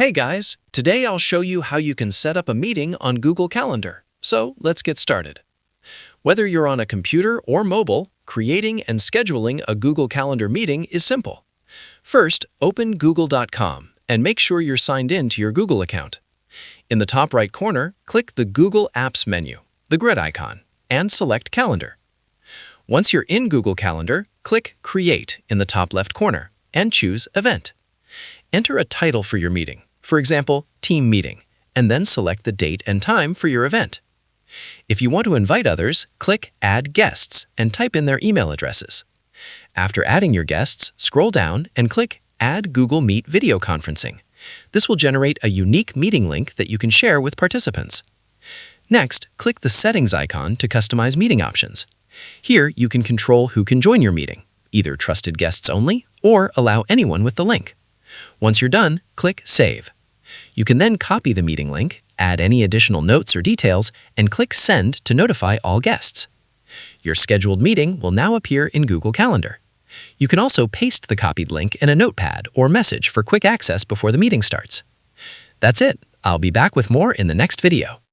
Hey guys, today I'll show you how you can set up a meeting on Google Calendar. So let's get started. Whether you're on a computer or mobile, creating and scheduling a Google Calendar meeting is simple. First, open google.com and make sure you're signed in to your Google account. In the top right corner, click the Google Apps menu, the grid icon, and select Calendar. Once you're in Google Calendar, click Create in the top left corner and choose Event. Enter a title for your meeting, for example, Team Meeting, and then select the date and time for your event. If you want to invite others, click Add Guests and type in their email addresses. After adding your guests, scroll down and click Add Google Meet Video Conferencing. This will generate a unique meeting link that you can share with participants. Next, click the Settings icon to customize meeting options. Here, you can control who can join your meeting, either trusted guests only or allow anyone with the link. Once you're done, click Save. You can then copy the meeting link, add any additional notes or details, and click Send to notify all guests. Your scheduled meeting will now appear in Google Calendar. You can also paste the copied link in a notepad or message for quick access before the meeting starts. That's it. I'll be back with more in the next video.